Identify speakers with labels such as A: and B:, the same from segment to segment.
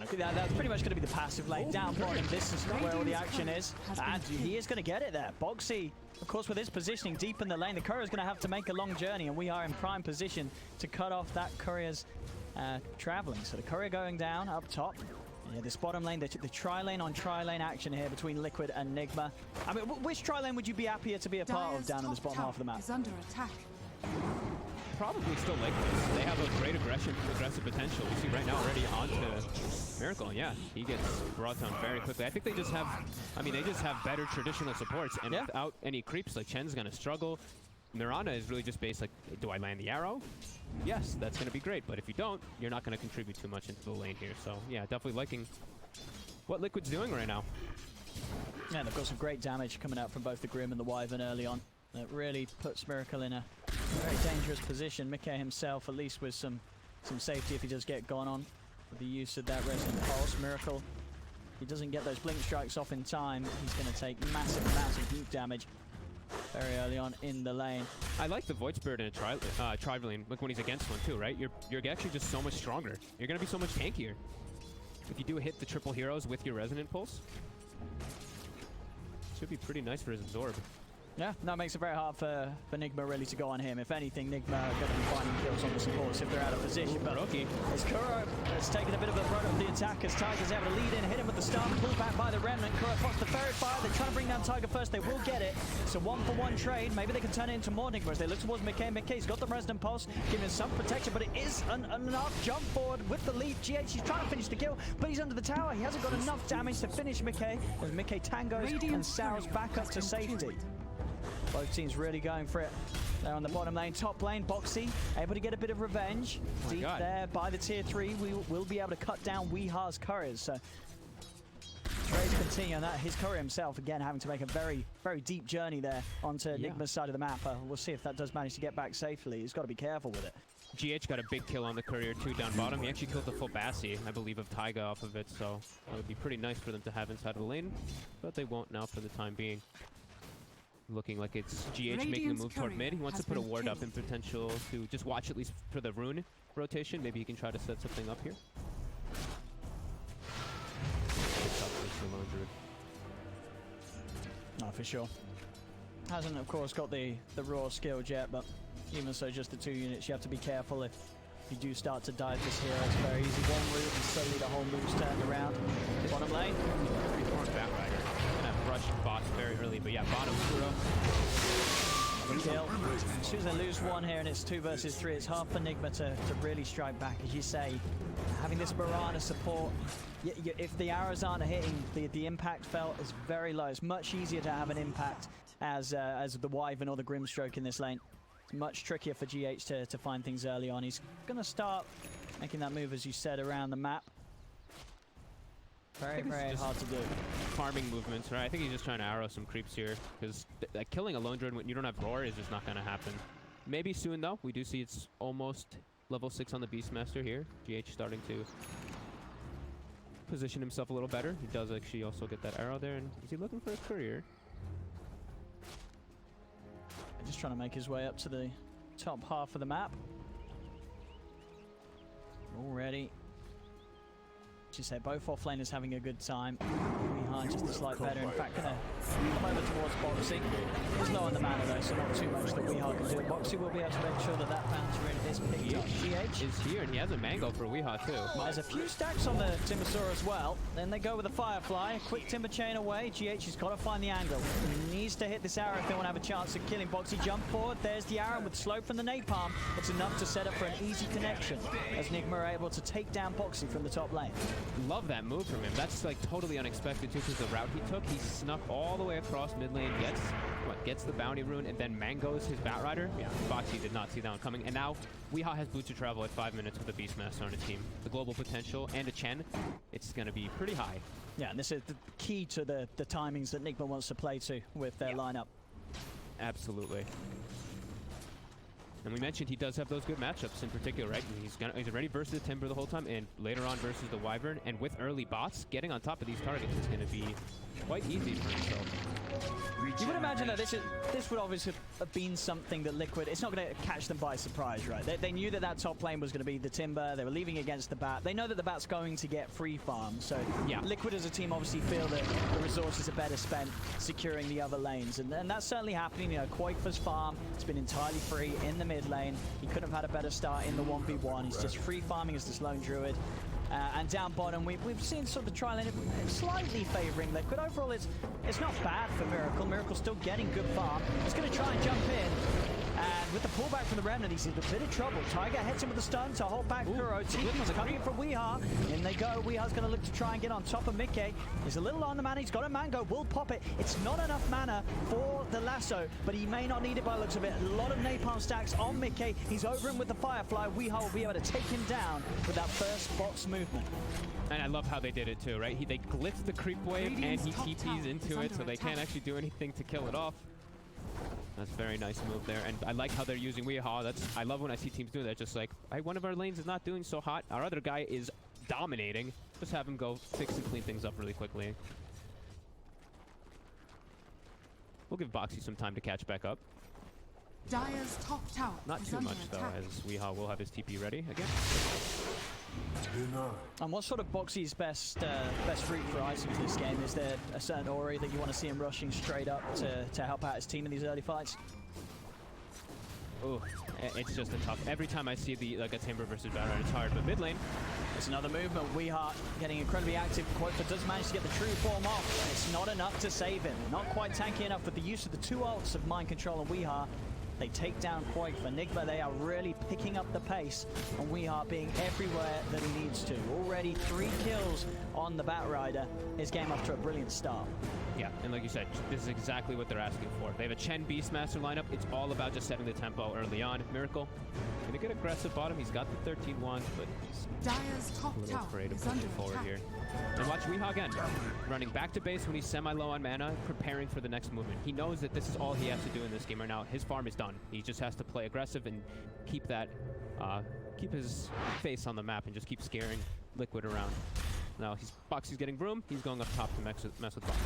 A: Okay, that's pretty much going to be the passive lane down bottom. This is where all the action is. And he is going to get it there. Boxy, of course, with his positioning deep in the lane, the courier is going to have to make a long journey, and we are in prime position to cut off that courier's traveling. So the courier going down up top. Yeah, this bottom lane, the tri-lane on tri-lane action here between Liquid and Nigma. I mean, which tri-lane would you be happier to be a part of down in this bottom half of the map?
B: Is under attack.
C: Probably still Liquid's. They have a great aggressive potential. We see right now already onto Miracle. Yeah, he gets brought down very quickly. I think they just have, they just have better traditional supports, and without any creeps, like Chen's gonna struggle. Mirana is really just based like, do I land the arrow? Yes, that's gonna be great, but if you don't, you're not gonna contribute too much into the lane here. So yeah, definitely liking what Liquid's doing right now.
A: Yeah, they've got some great damage coming out from both the Grim and the Wyvern early on. That really puts Miracle in a very dangerous position. Mickey himself, at least with some safety if he does get gone on with the use of that Resonant Pulse. Miracle, if he doesn't get those Blink Strikes off in time, he's going to take massive heat damage very early on in the lane.
C: I like the Void Spirit in a tri-lane, like when he's against one too, right? You're actually just so much stronger. You're going to be so much tankier. If you do hit the triple heroes with your Resonant Pulse, should be pretty nice for his Absorb.
A: Yeah, that makes it very hard for Nigma really to go on him. If anything, Nigma are going to be finding kills on the supports if they're out of position. But as Kuro has taken a bit of a brunt of the attack, as Tiger's able to lead in, hit him with the stun, pulled back by the Remnant. Kuro pops the Fairy Fire. They're trying to bring down Tiger first. They will get it. It's a 1-for-1 trade. Maybe they can turn it into more Nigma as they look towards Mickey. Mickey's got the Resonant Pulse, giving him some protection, but it is enough jump forward with the lead. GH, he's trying to finish the kill, but he's under the tower. He hasn't got enough damage to finish Mickey, as Mickey tangos and sours back up to safety. Both teams really going for it. They're on the bottom lane. Top lane, Boxy able to get a bit of revenge. Deep there by the tier 3. We will be able to cut down Weeha's couriers. So trades continue on that. His courier himself, again, having to make a very deep journey there onto Nigma's side of the map. We'll see if that does manage to get back safely. He's got to be careful with it.
C: GH got a big kill on the courier too down bottom. He actually killed the full Bassi, I believe, of Taiga off of it. So that would be pretty nice for them to have inside of the lane. But they won't now for the time being. Looking like it's GH making a move toward mid. He wants to put a ward up in potential to just watch at least for the rune rotation. Maybe he can try to set something up here.
A: Oh, for sure. Hasn't, of course, got the raw skill yet, but even so, just the 2 units, you have to be careful if you do start to dive this hero. It's very easy. One route and suddenly the whole move's turned around. Bottom lane.
C: Batrider. Rushed bots very early, but yeah, bottom Kuro.
A: Kill. As soon as they lose one here and it's 2 versus 3, it's hard for Nigma to really strike back. As you say, having this Mirana support, if the arrows aren't hitting, the impact felt is very low. It's much easier to have an impact as the Wyvern or the Grimstroke in this lane. It's much trickier for GH to find things early on. He's going to start making that move, as you said, around the map. Very hard to do.
C: Farming movements, right? I think he's just trying to arrow some creeps here, because killing a lone druid when you don't have roar is just not going to happen. Maybe soon, though. We do see it's almost level 6 on the Beastmaster here. GH starting to position himself a little better. He does actually also get that arrow there. And is he looking for a courier?
A: Just trying to make his way up to the top half of the map. Already. As you say, both offlaners having a good time. Behind just a slight better. In fact, gonna come over towards Boxy. He's low on the mana though, so not too much that Weeha can do. Boxy will be able to make sure that bounce rune is picked up. GH
C: is here, and he has a mango for Weeha too.
A: There's a few stacks on the Timbersaur as well. Then they go with a Firefly. A quick Timber Chain away. GH has got to find the angle. He needs to hit this arrow if they want to have a chance of killing Boxy. Jump forward. There's the arrow with slope from the Napalm. It's enough to set up for an easy connection as Nigma are able to take down Boxy from the top lane.
C: Love that move from him. That's like totally unexpected too, because the route he took, he snuck all the way across mid lane, gets the bounty rune, and then mangoes his Batrider. Yeah, Boxy did not see that one coming. And now Weeha has boots to travel at 5 minutes with a Beastmaster on his team. The global potential and a Chen, it's going to be pretty high.
A: Yeah, and this is the key to the timings that Nigma wants to play to with their lineup.
C: Absolutely. And we mentioned he does have those good matchups in particular, right? He's already versus the Timber the whole time, and later on versus the Wyvern. And with early bots, getting on top of these targets is going to be quite easy for himself.
A: You would imagine that this would obviously have been something that Liquid, it's not going to catch them by surprise, right? They knew that that top lane was going to be the Timber. They were leaving against the Bat. They know that the Bat's going to get free farm. So yeah, Liquid as a team obviously feel that the resources are better spent securing the other lanes. And that's certainly happening. You know, Quake's farm has been entirely free in the mid lane. He couldn't have had a better start in the 1v1. He's just free farming as this lone druid. And down bottom, we've seen sort of the trial lane slightly favouring Liquid. Overall, it's not bad for Miracle. Miracle's still getting good farm. He's going to try and jump in. And with the pullback from the Remnant, he's in a bit of trouble. Tiger hits him with the stun to hold back Kuro. TP's coming in from Weehaw. In they go. Weeha's going to look to try and get on top of Mickey. He's a little on the mana. He's got a mango. Will pop it. It's not enough mana for the lasso, but he may not need it by the looks of it. A lot of napalm stacks on Mickey. He's over him with the Firefly. Weehaw will be able to take him down with that first box movement.
C: And I love how they did it too, right? They glitched the creep wave and he TP's into it, so they can't actually do anything to kill it off. That's a very nice move there, and I like how they're using Weehaw. I love when I see teams doing that. Just like, one of our lanes is not doing so hot. Our other guy is dominating. Just have him go fix and clean things up really quickly. We'll give Boxy some time to catch back up.
B: Dire's top tower.
C: Not too much though, as Weehaw will have his TP ready again.
A: And what's sort of Boxy's best route for items this game? Is there a certain Ori that you want to see him rushing straight up to help out his team in these early fights?
C: Oh, it's just a tough. Every time I see a Timber versus Baron, it's hard. But mid lane,
A: it's another movement. Weehaw getting incredibly active. Quakefa does manage to get the true form off, and it's not enough to save him. Not quite tanky enough with the use of the two ults of Mind Control and Weehaw. They take down Quakefa. Nigma, they are really picking up the pace, and Weehaw being everywhere that he needs to. Already 3 kills on the Batrider. His game off to a brilliant start.
C: Yeah, and like you said, this is exactly what they're asking for. They have a Chen Beastmaster lineup. It's all about just setting the tempo early on. Miracle, gonna get aggressive bottom. He's got the 13 wands, but he's
B: Dire's top
C: a little
B: tower
C: afraid of
B: is
C: pushing
B: under
C: forward
B: attack.
C: here. And watch Weehaw again, running back to base when he's semi-low on mana, preparing for the next movement. He knows that this is all he has to do in this game right now. His farm is done. He just has to play aggressive and keep that, keep his face on the map and just keep scaring Liquid around. Now Boxy's getting Broom. He's going up top to mess with Box.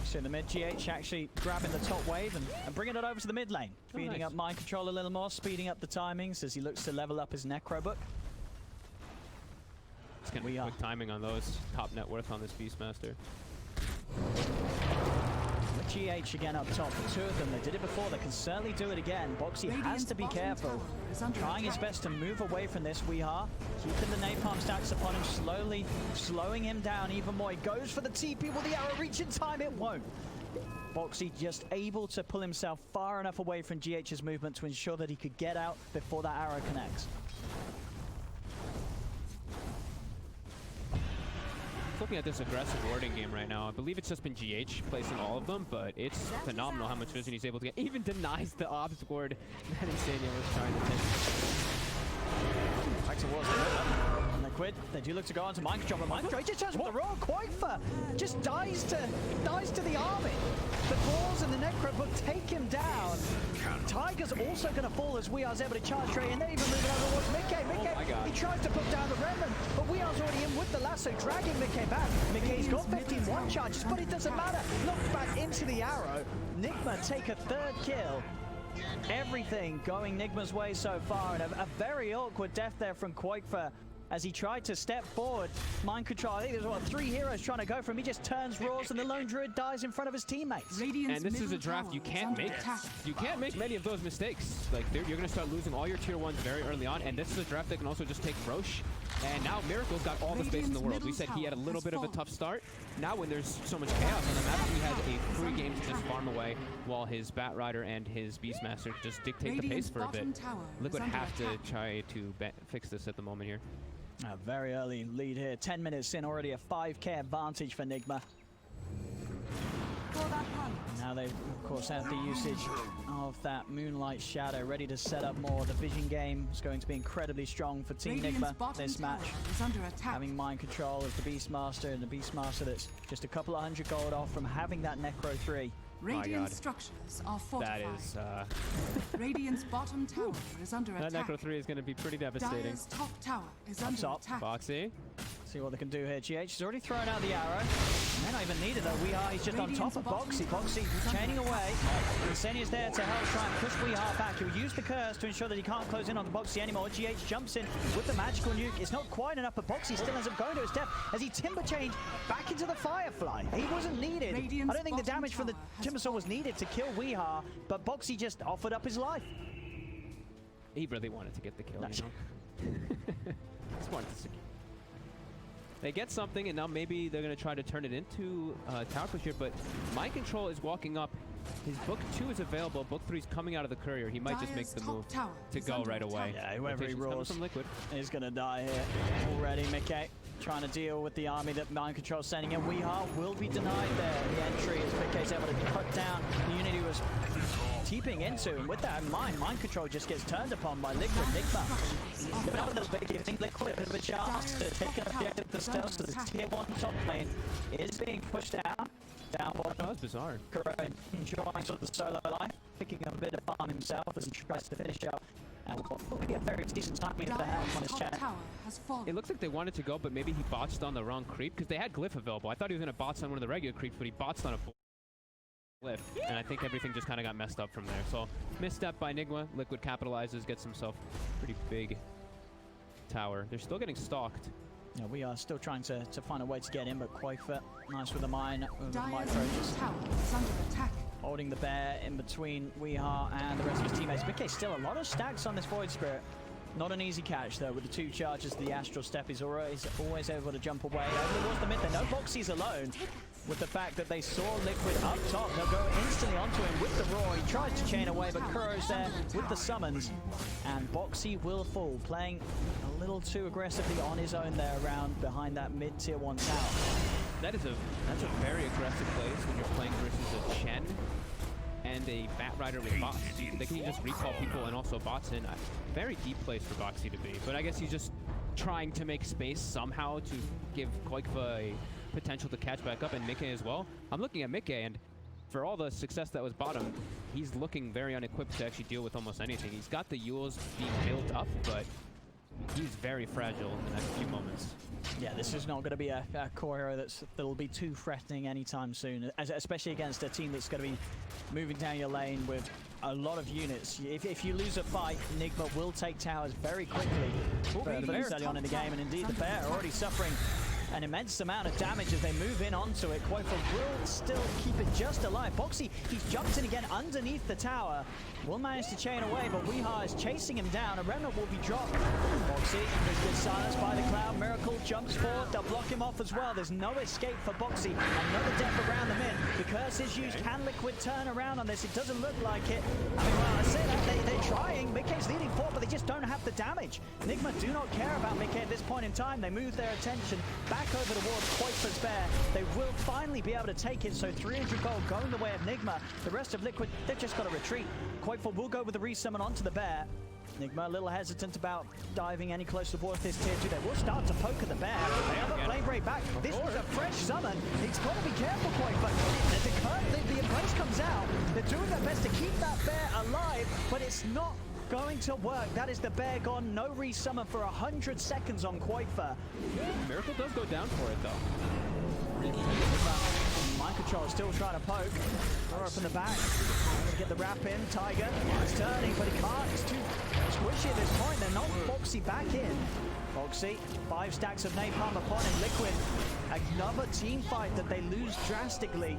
A: So the mid GH actually grabbing the top wave and bringing it over to the mid lane. Speeding up Mind Control a little more, speeding up the timings as he looks to level up his Necro book.
C: It's going to be quick timing on those. Top net worth on this Beastmaster.
A: The GH again up top. The 2 of them, they did it before. They can certainly do it again. Boxy has to be careful. Trying his best to move away from this. Weehaw keeping the napalm stacks upon him, slowly slowing him down even more. He goes for the TP. Will the arrow reach in time? It won't. Boxy just able to pull himself far enough away from GH's movement to ensure that he could get out before that arrow connects.
C: Looking at this aggressive warding game right now, I believe it's just been GH placing all of them, but it's phenomenal how much vision he's able to get. Even denies the obs ward that Insania was trying to take.
A: Back towards the river. And Liquid, they do look to go on to Mind Control, but Mind Control, he just turns with the wrong. Quakefa just dies to the army. The claws and the Necro book take him down. Tiger's also going to fall as Weeha's able to charge straight, and they're even moving over towards Mickey. He tries to put down the Remnant, but Weeha's already in with the lasso, dragging Mickey back. Mickey's got 15-1 charges, but it doesn't matter. Knocked back into the arrow. Nigma take a 3rd kill. Everything going Nigma's way so far, and a very awkward death there from Quakefa as he tried to step forward. Mind Control, I think there's 3 heroes trying to go for him. He just turns, roars, and the lone druid dies in front of his teammates.
C: And this is a draft you can't make. You can't make many of those mistakes. Like, you're going to start losing all your tier 1s very early on, and this is a draft that can also just take Roche. And now Miracle's got all the space in the world. We said he had a little bit of a tough start. Now when there's so much chaos on the map, he has a free game to just farm away while his Batrider and his Beastmaster just dictate the pace for a bit. Liquid have to try to fix this at the moment here.
A: A very early lead here. 10 minutes in, already a 5k advantage for Nigma. Now they, of course, have the usage of that Moonlight Shadow, ready to set up more. The vision game is going to be incredibly strong for Team Nigma this match. Having Mind Control as the Beastmaster, and the Beastmaster that's just a couple of 100 gold off from having that Necro 3.
B: Radiant structures are fortified.
C: That is,
B: Radiant's bottom tower is under attack.
C: That Necro 3 is going to be pretty devastating.
B: Dire's top tower is under attack.
C: Boxy.
A: See what they can do here. GH has already thrown out the arrow. May not even need it though. He's just on top of Boxy. Boxy chaining away. Insania's there to help try and push Weehaw back. He'll use the curse to ensure that he can't close in on the Boxy anymore. GH jumps in with the magical nuke. It's not quite enough, but Boxy still ends up going to his death as he timber changed back into the Firefly. He wasn't needed. I don't think the damage from the Timbersaw was needed to kill Weehaw, but Boxy just offered up his life.
C: He really wanted to get the kill, you know? Just wanted to secure. They get something, and now maybe they're going to try to turn it into tower push here, but Mind Control is walking up. His Book 2 is available. Book 3 is coming out of the courier. He might just make the move to go right away.
A: Yeah, whoever he rolls
C: from Liquid
A: is going to die here already. Mickey trying to deal with the army that Mind Control is sending in. Weehaw will be denied there. The entry as Mickey's able to cut down the unit he was teeping into, and with that in mind, Mind Control just gets turned upon by Liquid. Nigma, now a little bit, giving Liquid a bit of a chance to take an objective themselves, so the tier 1 top lane is being pushed down bottom.
C: That was bizarre.
A: Correct. Enjoying sort of the solo life, picking up a bit of farm himself as he tries to finish up. And what will be a very decent timing for him on his chat.
C: It looks like they wanted to go, but maybe he botched on the wrong creep, because they had Glyph available. I thought he was going to botch on one of the regular creeps, but he botched on a Glyph, and I think everything just kind of got messed up from there. So, misstep by Nigma. Liquid capitalizes, gets himself a pretty big tower. They're still getting stalked.
A: Yeah, we are still trying to find a way to get in, but Quafer, nice with the mine, with the micro, just holding the bear in between Weehaw and the rest of his teammates. Mickey still a lot of stacks on this Void Spirit. Not an easy catch though, with the 2 charges. The Astral Step is always able to jump away. Over towards the mid, there no Boxy's alone. With the fact that they saw Liquid up top, they'll go instantly onto him with the roar. He tries to chain away, but Kuro's there with the summons. And Boxy will fall, playing a little too aggressively on his own there around behind that mid-tier 1 tower.
C: That's a very aggressive place when you're playing versus a Chen and a Bat Rider with bots. They can just recall people and also bots in. A very deep place for Boxy to be. But I guess he's just trying to make space somehow to give Koikva a potential to catch back up, and Mickey as well. I'm looking at Mickey, and for all the success that was bottom, he's looking very unequipped to actually deal with almost anything. He's got the Yules being built up, but he's very fragile in the next few moments.
A: Yeah, this is not going to be a core hero that'll be too threatening anytime soon, especially against a team that's going to be moving down your lane with a lot of units. If you lose a fight, Nigma will take towers very quickly early on in the game, and indeed the bear already suffering an immense amount of damage as they move in onto it. Quafer will still keep it just alive. Boxy, he's jumped in again underneath the tower. Will manage to chain away, but Weehaw is chasing him down. A remnant will be dropped. Boxy is silenced by the cloud. Miracle jumps forward. They'll block him off as well. There's no escape for Boxy. Another death around the mid. The curse is used. Can Liquid turn around on this? It doesn't look like it. I mean, well, I say that they're trying. Mickey's leading forward, but they just don't have the damage. Nigma do not care about Mickey at this point in time. They move their attention back over towards Quafer's bear. They will finally be able to take it, so 300 gold going the way of Nigma. The rest of Liquid, they've just got to retreat. Quafer will go with the resummon onto the bear. Nigma a little hesitant about diving any closer towards this tier 2. They will start to poke at the bear. They have a flame break back. This was a fresh summon. He's got to be careful, Quafer. The embrace comes out. They're doing their best to keep that bear alive, but it's not going to work. That is the bear gone. No resummon for 100 seconds on Quafer.
C: Miracle does go down for it though.
A: Mind Control is still trying to poke. Throw up in the back. To get the wrap in. Tiger is turning, but he can't. It's too squishy at this point. They're not Boxy back in. Boxy, 5 stacks of napalm upon him. Liquid, another team fight that they lose drastically.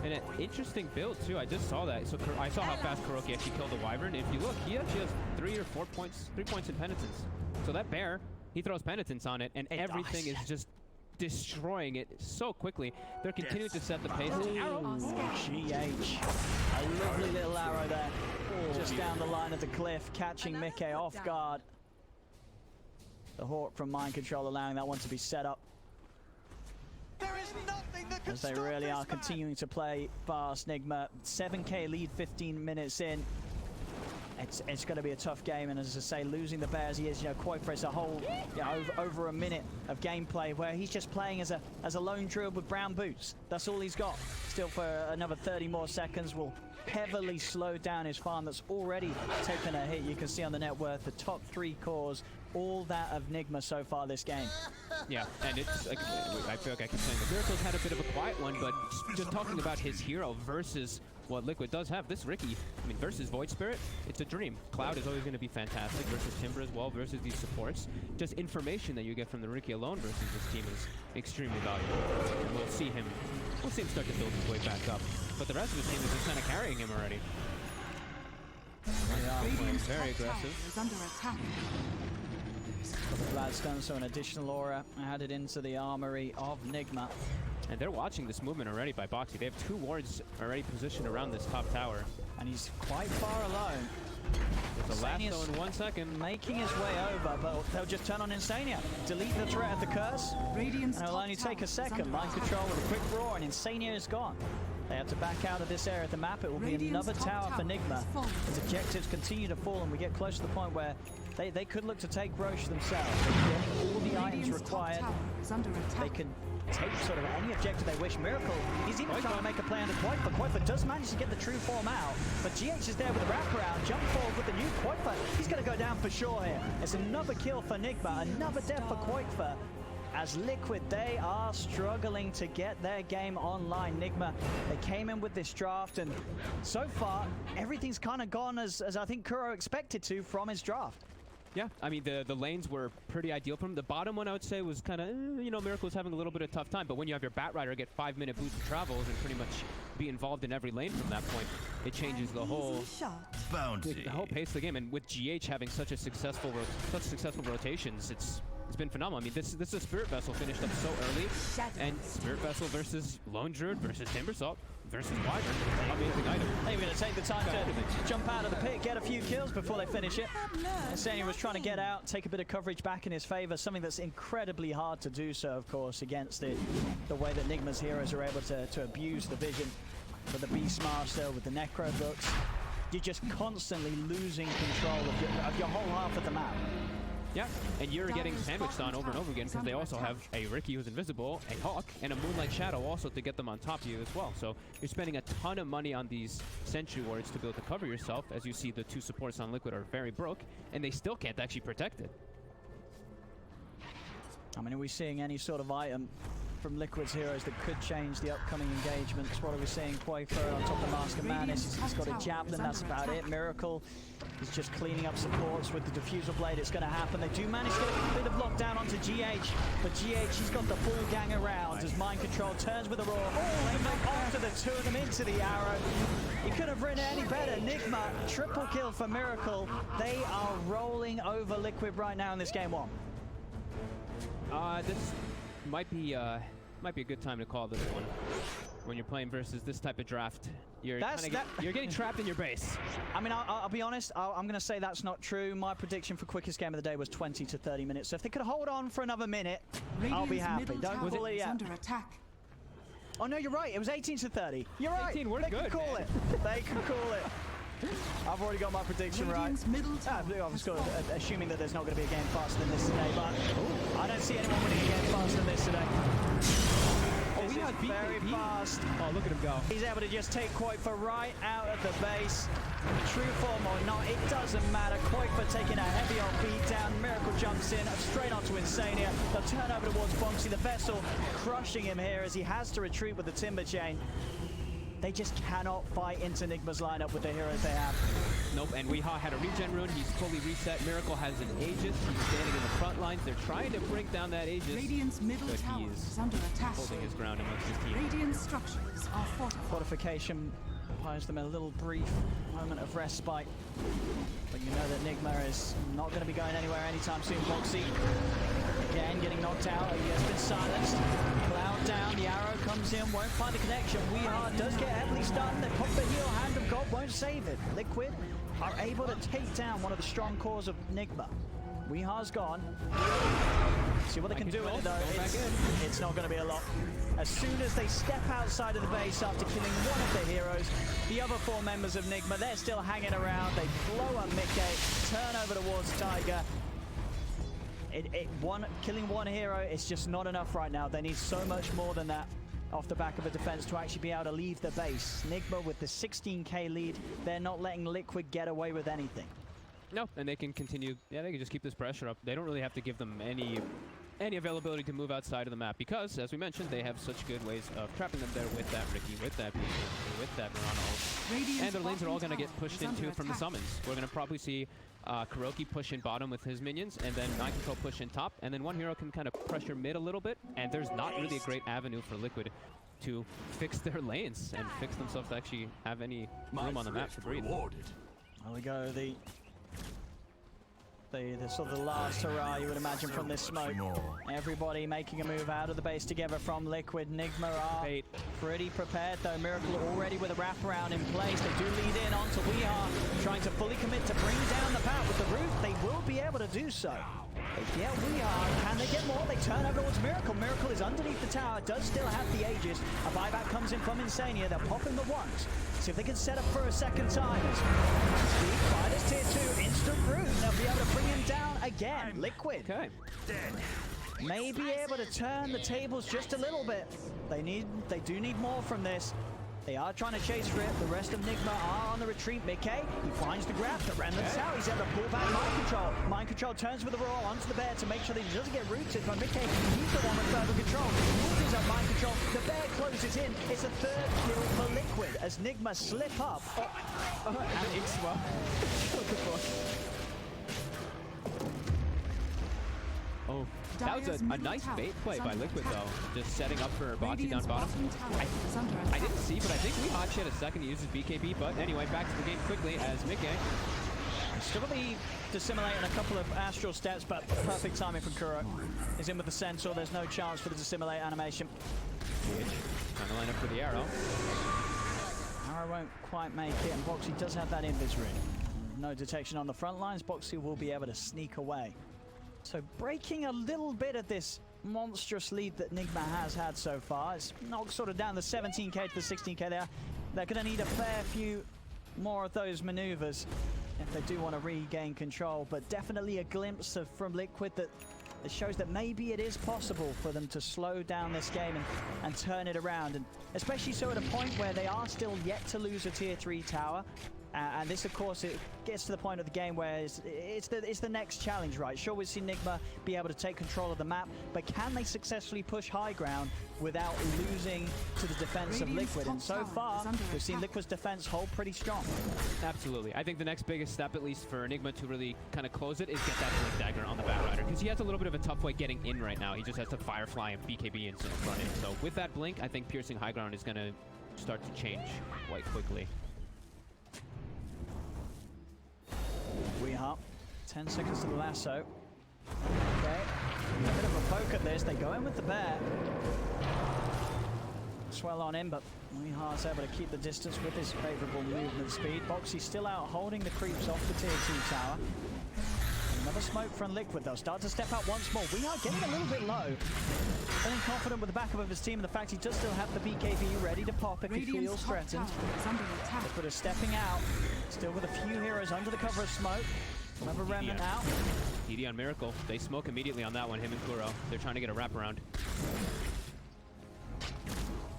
C: And an interesting build too. I just saw that. So I saw how fast Kuroki actually killed the Wyvern. If you look, he actually has 3 points in penitence. So that bear, he throws penitence on it, and everything is just destroying it so quickly. They're continuing to set the pace.
A: GH. A lovely little arrow there. Just down the line of the cliff, catching Mickey off guard. The Hawk from Mind Control allowing that one to be set up.
D: There is nothing that can
A: as they
D: stop
A: really
D: this
A: are
D: man.
A: continuing to play fast. Nigma, 7k lead 15 minutes in. it's going to be a tough game, and as I say, losing the bear as he is, quite for a whole over a minute of gameplay where he's just playing as a lone druid with brown boots. That's all he's got. Still for another 30 more seconds will heavily slow down his farm that's already taken a hit. You can see on the net worth the top 3 cores, all that of Nigma so far this game.
C: Yeah, and it's like, I feel like I keep saying the Miracle's had a bit of a quiet one, but just talking about his hero versus what Liquid does have, this Riki, I mean, versus Void Spirit, it's a dream. Cloud is always going to be fantastic versus Timber as well, versus these supports. Just information that you get from the Riki alone versus this team is extremely valuable. And we'll see him start to build his way back up. But the rest of his team is just kind of carrying him already.
B: Radiant's
C: Very
B: top tower
C: aggressive.
B: is under attack.
A: Gladstone, so an additional aura added into the armory of Nigma.
C: And they're watching this movement already by Boxy. They have 2 wards already positioned around this top tower.
A: And he's quite far alone.
C: With the last
A: Insania's
C: though in 1 second.
A: making his way over, but they'll just turn on Insania. Delete the threat of the curse.
B: Radiant's
A: And it'll
B: top
A: only
B: tower
A: take a
B: is
A: second.
B: under
A: Mind
B: attack.
A: control with a quick roar, and Insania is gone. They have to back out of this area of the map. It will be
B: Radiant's
A: another
B: top
A: tower for
B: tower
A: Nigma.
B: is falling.
A: As objectives continue to fall, and we get close to the point where they could look to take Roche themselves. They're getting all the items
B: Radiant's top
A: required.
B: tower is under
A: They
B: attack.
A: can take sort of any objective they wish. Miracle, he's even trying to make a play on the Quoifer. Quoifer does manage to get the true form out, but GH is there with the wraparound. Jump forward with the new Quoifer. He's going to go down for sure here. It's another kill for Nigma, another death for Quoifer. As Liquid, they are struggling to get their game online. Nigma, they came in with this draft, and so far, everything's kind of gone as I think Kuro expected to from his draft.
C: Yeah, I mean, the lanes were pretty ideal for him. The bottom one, I would say, was kind of, Miracle was having a little bit of a tough time. But when you have your Batrider get 5-minute boost of travels and pretty much be involved in every lane from that point, it changes the whole pace of the game. And with GH having such successful rotations, it's been phenomenal. I mean, this is a Spirit Vessel finished up so early, and Spirit Vessel versus Lone Druid versus Timbersault versus Wyvern, amazing item.
A: They're going to take the time to jump out of the pit, get a few kills before they finish it. Insania was trying to get out, take a bit of coverage back in his favor, something that's incredibly hard to do so, of course, against the way that Nigma's heroes are able to abuse the vision. With the Beastmaster, with the Necro books, you're just constantly losing control of your whole half of the map.
C: Yeah, and you're getting sandwiched on over and over again because they also have a Riki who's invisible, a Hawk, and a Moonlight Shadow also to get them on top of you as well. So you're spending a ton of money on these Sentry Wards to be able to cover yourself. As you see, the 2 supports on Liquid are very broke, and they still can't actually protect it.
A: I mean, are we seeing any sort of item from Liquid's heroes that could change the upcoming engagements? What are we seeing? Quaker on top of Mask of Madness. He's got a Javelin, that's about it. Miracle is just cleaning up supports with the Diffusal Blade. It's going to happen. They do manage to get a bit of lockdown onto GH, but GH, he's got the full gang around as Mind Control turns with a roar. After the 2 of them into the arrow. He couldn't have written it any better. Nigma, triple kill for Miracle. They are rolling over Liquid right now in this game 1.
C: This might be a good time to call this one. When you're playing versus this type of draft, you're getting trapped in your base.
A: I mean, I'll be honest, I'm going to say that's not true. My prediction for quickest game of the day was 20 to 30 minutes. So if they could hold on for another minute, I'll be happy. Don't pull it yet.
B: Under attack.
A: Oh, no, you're right. It was 18 to 30. You're right.
C: 18, we're
A: they
C: good,
A: can call
C: man.
A: it. They can call it. I've already got my prediction right.
B: Radiant's middle tower
A: I'm
B: has
A: just going
B: fallen.
A: assuming that there's not going to be a game faster than this today, but I don't see anyone winning a game faster than this today.
C: Oh, we had
A: Very fast.
C: Oh, look at him go.
A: He's able to just take Quoifer right out of the base. True form or not, it doesn't matter. Quoifer taking a heavy old beat down. Miracle jumps in, straight onto Insania. They'll turn over towards Bonksy. The Vessel crushing him here as he has to retreat with the Timber Chain. They just cannot fight into Nigma's lineup with the heroes they have.
C: Nope, and Weehaw had a regen rune. He's fully reset. Miracle has an Aegis. He's standing in the front lines. They're trying to break down that Aegis.
B: Radiant's middle
C: But
B: tower
C: he is
B: is under attack.
C: holding his ground amongst his team.
B: Radiant structures are fortified.
A: Fortification provides them a little brief moment of respite. But you know that Nigma is not going to be going anywhere anytime soon. Boxy again getting knocked out. He has been silenced. Cloud down. The arrow comes in. Won't find the connection. Weehaw does get heavily stunned. They pop the heal. Hand of God won't save it. Liquid are able to take down one of the strong cores of Nigma. Weehar's gone. See what they can do with it though. It's not going to be a lot. As soon as they step outside of the base after killing one of the heroes, the other 4 members of Nigma, they're still hanging around. They blow up Mickey, turn over towards Tiger. Killing one hero is just not enough right now. They need so much more than that off the back of a defense to actually be able to leave the base. Nigma with the 16k lead, they're not letting Liquid get away with anything.
C: No, and they can continue. Yeah, they can just keep this pressure up. They don't really have to give them any availability to move outside of the map because, as we mentioned, they have such good ways of trapping them there with that Riki, with that Pikachu, with that Mirana. And their lanes are all going to get pushed into from the summons. We're going to probably see Kuroki push in bottom with his minions, and then Mind Control push in top, and then one hero can kind of pressure mid a little bit, and there's not really a great avenue for Liquid to fix their lanes and fix themselves to actually have any room on the map to breathe.
A: There we go, the sort of the last hurrah you would imagine from this smoke. Everybody making a move out of the base together from Liquid. Nigma are pretty prepared though. Miracle already with a wraparound in place. They do lead in onto Weeha, trying to fully commit to bring down the path with the root. They will be able to do so. They get Weeha. Can they get more? They turn over towards Miracle. Miracle is underneath the tower, does still have the Aegis. A buyback comes in from Insania. They're popping the ones. See if they can set up for a second time. Speed Fighters tier 2, instant root. They'll be able to bring him down again. Liquid.
C: Okay.
A: May be able to turn the tables just a little bit. They do need more from this. They are trying to chase for it. The rest of Nigma are on the retreat. Mickey, he finds the grab. The remnant's out. He's able to pull back Mind Control. Mind Control turns with the roll onto the bear to make sure that he doesn't get rooted. But Mickey, he's the one with further control. Loses up Mind Control. The bear closes in. It's a 3rd kill for Liquid as Nigma slip up.
C: And Ixma. Oh, that was a nice bait play by Liquid, though. Just setting up for Boxy down bottom. I didn't see, but I think we actually had a second to use his BKB. But anyway, back to the game quickly as Mickey.
A: Still got the Dissimilate and a couple of astral steps, but perfect timing from Kuro. He's in with the Centaur. There's no chance for the Dissimilate animation.
C: Trying to line up for the arrow.
A: Arrow won't quite make it, and Boxy does have that invis ring. No detection on the front lines. Boxy will be able to sneak away. So breaking a little bit of this monstrous lead that Nigma has had so far. It's knocked sort of down the 17k to the 16k there. They're going to need a fair few more of those maneuvers if they do want to regain control. But definitely a glimpse from Liquid that shows that maybe it is possible for them to slow down this game and turn it around. And especially so at a point where they are still yet to lose a tier 3 tower. And this, of course, it gets to the point of the game where it's the next challenge, right? Sure, we've seen Nigma be able to take control of the map, but can they successfully push high ground without losing to the defense of Liquid? And so far, we've seen Liquid's defense hold pretty strong.
C: Absolutely. I think the next biggest step, at least for Nigma to really kind of close it, is get that Blink Dagger on the Batrider, because he has a little bit of a tough way getting in right now. He just has to Firefly and BKB and run in. So with that Blink, I think piercing high ground is going to start to change quite quickly.
A: Weeha, 10 seconds to the lasso. Okay, a bit of a poke at this. They go in with the bear. Swell on in, but Weeha's able to keep the distance with his favorable movement speed. Boxy still out holding the creeps off the tier 2 tower. Another smoke from Liquid. They'll start to step out once more. Weeha getting a little bit low. Feeling confident with the backup of his team and the fact he does still have the BKB ready to pop if he feels threatened. Liquid is stepping out. Still with a few heroes under the cover of smoke. Another remnant out.
C: DD on Miracle. They smoke immediately on that one, him and Kuro. They're trying to get a wraparound.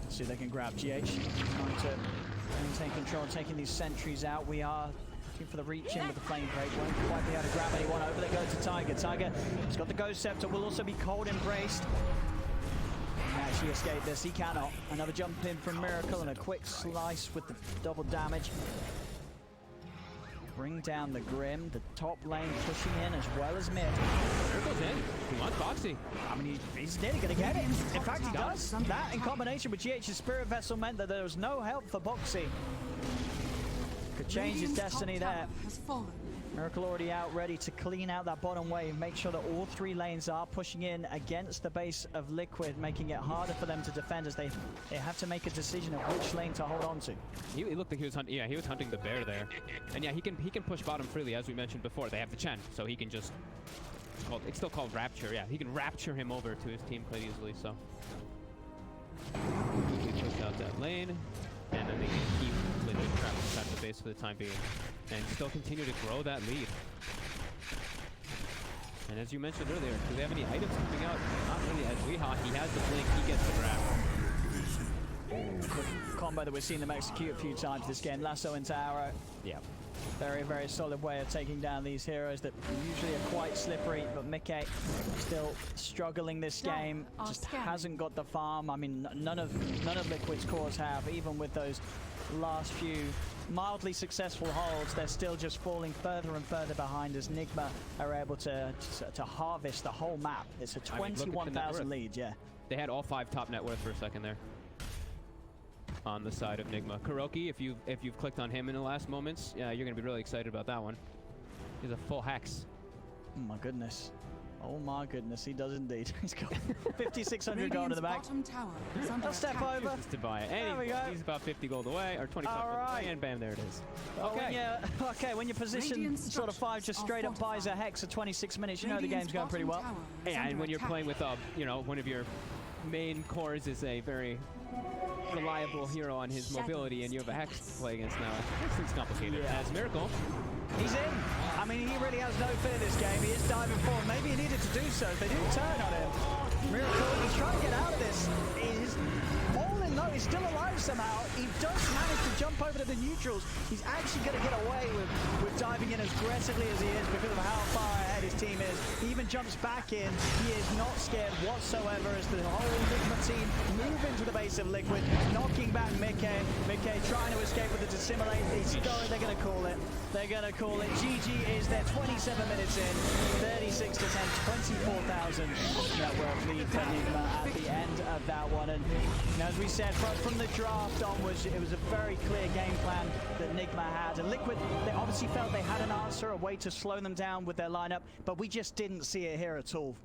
A: See if they can grab GH. Trying to maintain control, taking these sentries out. We are looking for the reach in with the flame break. Won't quite be able to grab anyone. Over they go to Tiger. Tiger has got the Ghost Scepter. Will also be cold embraced. Can actually escape this. He cannot. Another jump in from Miracle and a quick slice with the double damage. Bring down the Grim, the top lane pushing in as well as mid.
C: Miracle's in. He wants Boxy.
A: I mean, he's nearly going to get it. In fact, he does. That in combination with GH's Spirit Vessel meant that there was no help for Boxy. Could change his destiny there. Miracle already out, ready to clean out that bottom wave, make sure that all 3 lanes are pushing in against the base of Liquid, making it harder for them to defend as they have to make a decision of which lane to hold on to.
C: He looked like he was hunting. Yeah, he was hunting the bear there, and yeah, he can push bottom freely, as we mentioned before. They have the Chen, so he can just It's still called Rapture. Yeah, he can rapture him over to his team quite easily. So he push out that lane, and then they can keep Liquid trapped inside the base for the time being, and still continue to grow that lead. And as you mentioned earlier, do they have any items coming out? Not really. As Weehaw, he has the blink, he gets the grab.
A: Combo that we've seen them execute a few times this game. Lasso into arrow.
C: Yeah.
A: Very, very solid way of taking down these heroes that usually are quite slippery, but Mickey still struggling this game. Just hasn't got the farm. I mean, none of Liquid's cores have, even with those last few mildly successful holds. They're still just falling further and further behind as Nigma are able to harvest the whole map. It's a 21,000 lead, yeah.
C: They had all 5 top net worth for a second there. On the side of Nigma. Kuroki, if you've clicked on him in the last moments, yeah, you're gonna be really excited about that one. He's a full hex.
A: Oh my goodness. Oh my goodness, he does indeed. He's got 5,600 gold in the back. I'll step over.
C: Chooses to buy it. And
A: there we go.
C: He's about 50 gold away, or 25 gold away, and bam, there it is.
A: Okay. When your position sort of 5 just straight up buys a hex at 26 minutes, you know the game's going pretty well.
C: Yeah, and when you're playing with, you know, one of your main cores is a very reliable hero on his mobility, and you have a hex to play against now. It's complicated.
A: Yeah.
C: As Miracle,
A: he's in. I mean, he really has no fear this game. He is diving forward. Maybe he needed to do so. They didn't turn on him. Miracle, he's trying to get out of this. He's falling low. He's still alive somehow. He does manage to jump over to the neutrals. He's actually going to get away with diving in as aggressively as he is because of how far ahead his team is. He even jumps back in. He is not scared whatsoever as the whole Nigma team move into the base of Liquid, knocking back Mickey. Mickey trying to escape with the dissimulate. They're going to call it. They're going to call it. GG is there. 27 minutes in. 36 to 10. 24,000 net worth lead for Nigma at the end of that one. And as we said, from the draft onwards, it was a very clear game plan that Nigma had. And Liquid, they obviously felt they had an answer, a way to slow them down with their lineup, but we just didn't see it here at all.